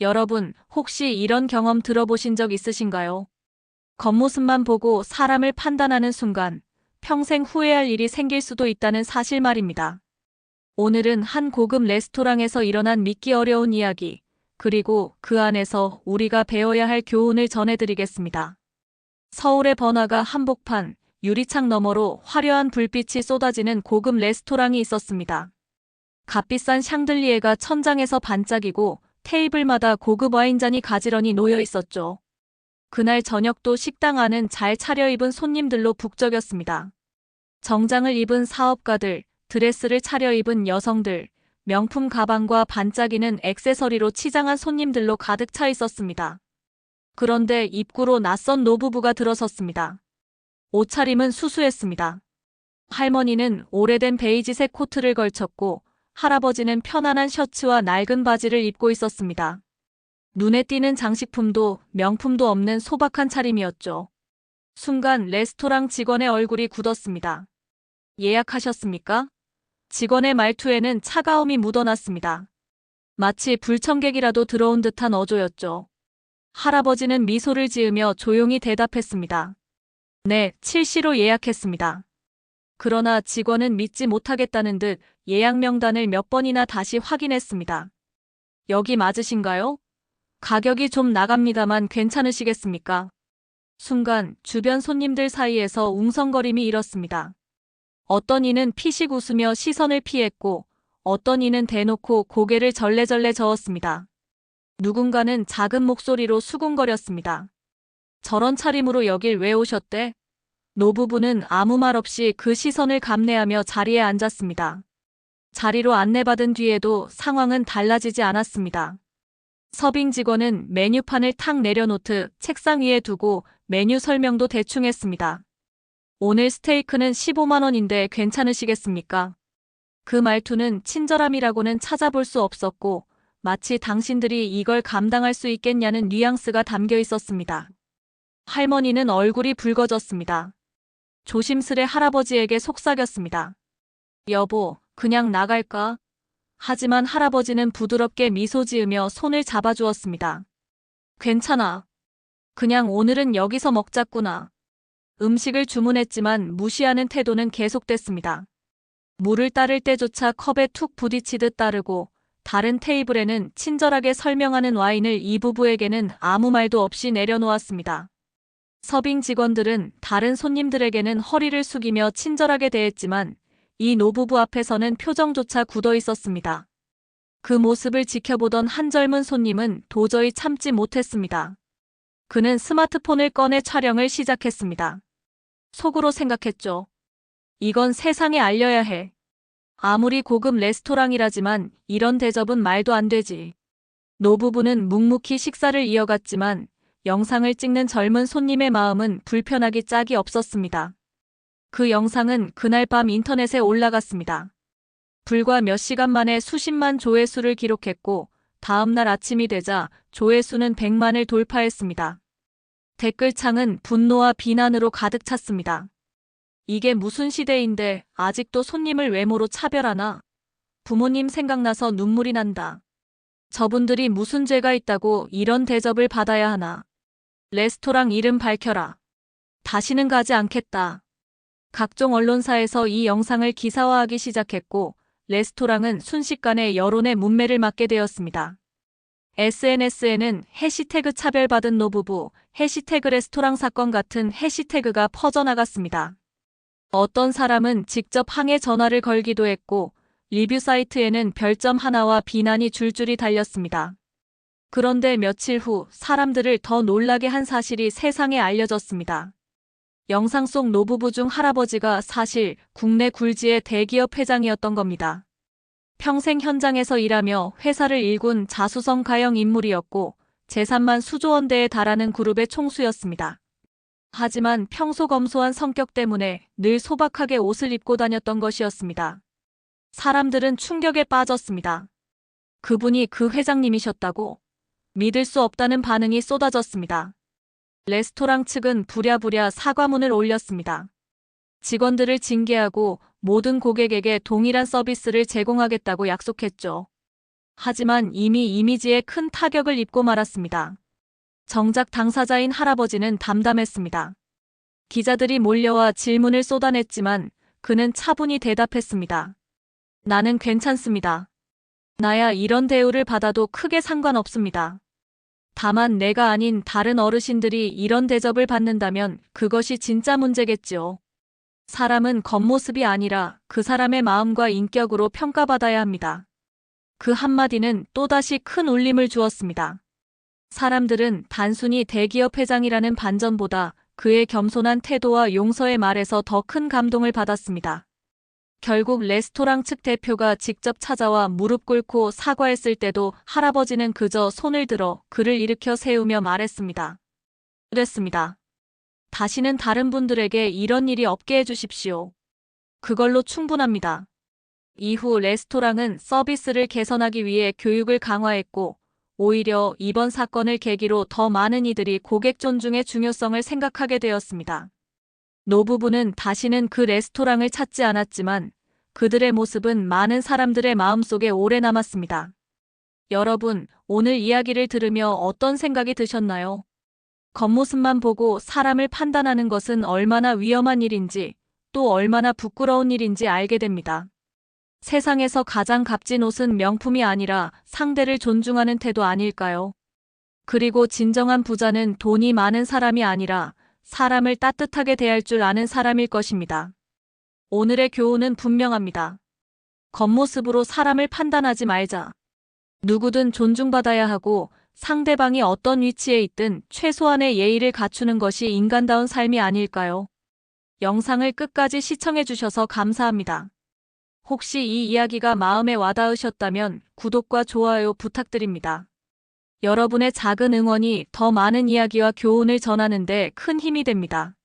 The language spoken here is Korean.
여러분, 혹시 이런 경험 들어보신 적 있으신가요? 겉모습만 보고 사람을 판단하는 순간 평생 후회할 일이 생길 수도 있다는 사실 말입니다. 오늘은 한 고급 레스토랑에서 일어난 믿기 어려운 이야기, 그리고 그 안에서 우리가 배워야 할 교훈을 전해드리겠습니다. 서울의 번화가 한복판, 유리창 너머로 화려한 불빛이 쏟아지는 고급 레스토랑이 있었습니다. 값비싼 샹들리에가 천장에서 반짝이고 테이블마다 고급 와인잔이 가지런히 놓여 있었죠. 그날 저녁도 식당 안은 잘 차려입은 손님들로 북적였습니다. 정장을 입은 사업가들, 드레스를 차려입은 여성들, 명품 가방과 반짝이는 액세서리로 치장한 손님들로 가득 차 있었습니다. 그런데 입구로 낯선 노부부가 들어섰습니다. 옷차림은 수수했습니다. 할머니는 오래된 베이지색 코트를 걸쳤고 할아버지는 편안한 셔츠와 낡은 바지를 입고 있었습니다. 눈에 띄는 장식품도 명품도 없는 소박한 차림이었죠. 순간 레스토랑 직원의 얼굴이 굳었습니다. 예약하셨습니까? 직원의 말투에는 차가움이 묻어났습니다. 마치 불청객이라도 들어온 듯한 어조였죠. 할아버지는 미소를 지으며 조용히 대답했습니다. 네, 7시로 예약했습니다. 그러나 직원은 믿지 못하겠다는 듯 예약 명단을 몇 번이나 다시 확인했습니다. 여기 맞으신가요? 가격이 좀 나갑니다만 괜찮으시겠습니까? 순간 주변 손님들 사이에서 웅성거림이 일었습니다. 어떤 이는 피식 웃으며 시선을 피했고 어떤 이는 대놓고 고개를 절레절레 저었습니다. 누군가는 작은 목소리로 수군거렸습니다. 저런 차림으로 여길 왜 오셨대? 노부부는 아무 말 없이 그 시선을 감내하며 자리에 앉았습니다. 자리로 안내받은 뒤에도 상황은 달라지지 않았습니다. 서빙 직원은 메뉴판을 탁 내려놓듯 책상 위에 두고 메뉴 설명도 대충 했습니다. 오늘 스테이크는 15만 원인데 괜찮으시겠습니까? 그 말투는 친절함이라고는 찾아볼 수 없었고 마치 당신들이 이걸 감당할 수 있겠냐는 뉘앙스가 담겨 있었습니다. 할머니는 얼굴이 붉어졌습니다. 조심스레 할아버지에게 속삭였습니다. 여보, 그냥 나갈까? 하지만 할아버지는 부드럽게 미소 지으며 손을 잡아주었습니다. 괜찮아. 그냥 오늘은 여기서 먹자꾸나. 음식을 주문했지만 무시하는 태도는 계속됐습니다. 물을 따를 때조차 컵에 툭 부딪히듯 따르고 다른 테이블에는 친절하게 설명하는 와인을 이 부부에게는 아무 말도 없이 내려놓았습니다. 서빙 직원들은 다른 손님들에게는 허리를 숙이며 친절하게 대했지만 이 노부부 앞에서는 표정조차 굳어 있었습니다. 그 모습을 지켜보던 한 젊은 손님은 도저히 참지 못했습니다. 그는 스마트폰을 꺼내 촬영을 시작했습니다. 속으로 생각했죠. 이건 세상에 알려야 해. 아무리 고급 레스토랑이라지만 이런 대접은 말도 안 되지. 노부부는 묵묵히 식사를 이어갔지만 영상을 찍는 젊은 손님의 마음은 불편하기 짝이 없었습니다. 그 영상은 그날 밤 인터넷에 올라갔습니다. 불과 몇 시간 만에 수십만 조회수를 기록했고 다음날 아침이 되자 조회수는 100만을 돌파했습니다. 댓글창은 분노와 비난으로 가득 찼습니다. 이게 무슨 시대인데 아직도 손님을 외모로 차별하나? 부모님 생각나서 눈물이 난다. 저분들이 무슨 죄가 있다고 이런 대접을 받아야 하나? 레스토랑 이름 밝혀라. 다시는 가지 않겠다. 각종 언론사에서 이 영상을 기사화하기 시작했고 레스토랑은 순식간에 여론의 문매를 맞게 되었습니다. SNS에는 해시태그 차별받은 노부부, 해시태그 레스토랑 사건 같은 해시태그가 퍼져나갔습니다. 어떤 사람은 직접 항해 전화를 걸기도 했고 리뷰 사이트에는 별점 하나와 비난이 줄줄이 달렸습니다. 그런데 며칠 후 사람들을 더 놀라게 한 사실이 세상에 알려졌습니다. 영상 속 노부부 중 할아버지가 사실 국내 굴지의 대기업 회장이었던 겁니다. 평생 현장에서 일하며 회사를 일군 자수성 가형 인물이었고 재산만 수조 원대에 달하는 그룹의 총수였습니다. 하지만 평소 검소한 성격 때문에 늘 소박하게 옷을 입고 다녔던 것이었습니다. 사람들은 충격에 빠졌습니다. 그분이 그 회장님이셨다고? 믿을 수 없다는 반응이 쏟아졌습니다. 레스토랑 측은 부랴부랴 사과문을 올렸습니다. 직원들을 징계하고 모든 고객에게 동일한 서비스를 제공하겠다고 약속했죠. 하지만 이미 이미지에 큰 타격을 입고 말았습니다. 정작 당사자인 할아버지는 담담했습니다. 기자들이 몰려와 질문을 쏟아냈지만 그는 차분히 대답했습니다. 나는 괜찮습니다. 나야 이런 대우를 받아도 크게 상관없습니다. 다만 내가 아닌 다른 어르신들이 이런 대접을 받는다면 그것이 진짜 문제겠지요. 사람은 겉모습이 아니라 그 사람의 마음과 인격으로 평가받아야 합니다. 그 한마디는 또다시 큰 울림을 주었습니다. 사람들은 단순히 대기업 회장이라는 반전보다 그의 겸손한 태도와 용서의 말에서 더 큰 감동을 받았습니다. 결국 레스토랑 측 대표가 직접 찾아와 무릎 꿇고 사과했을 때도 할아버지는 그저 손을 들어 그를 일으켜 세우며 말했습니다. 그랬습니다. 다시는 다른 분들에게 이런 일이 없게 해주십시오. 그걸로 충분합니다. 이후 레스토랑은 서비스를 개선하기 위해 교육을 강화했고, 오히려 이번 사건을 계기로 더 많은 이들이 고객 존중의 중요성을 생각하게 되었습니다. 노부부는 다시는 그 레스토랑을 찾지 않았지만 그들의 모습은 많은 사람들의 마음속에 오래 남았습니다. 여러분, 오늘 이야기를 들으며 어떤 생각이 드셨나요? 겉모습만 보고 사람을 판단하는 것은 얼마나 위험한 일인지, 또 얼마나 부끄러운 일인지 알게 됩니다. 세상에서 가장 값진 옷은 명품이 아니라 상대를 존중하는 태도 아닐까요? 그리고 진정한 부자는 돈이 많은 사람이 아니라 사람을 따뜻하게 대할 줄 아는 사람일 것입니다. 오늘의 교훈은 분명합니다. 겉모습으로 사람을 판단하지 말자. 누구든 존중받아야 하고 상대방이 어떤 위치에 있든 최소한의 예의를 갖추는 것이 인간다운 삶이 아닐까요? 영상을 끝까지 시청해주셔서 감사합니다. 혹시 이 이야기가 마음에 와닿으셨다면 구독과 좋아요 부탁드립니다. 여러분의 작은 응원이 더 많은 이야기와 교훈을 전하는 데 큰 힘이 됩니다.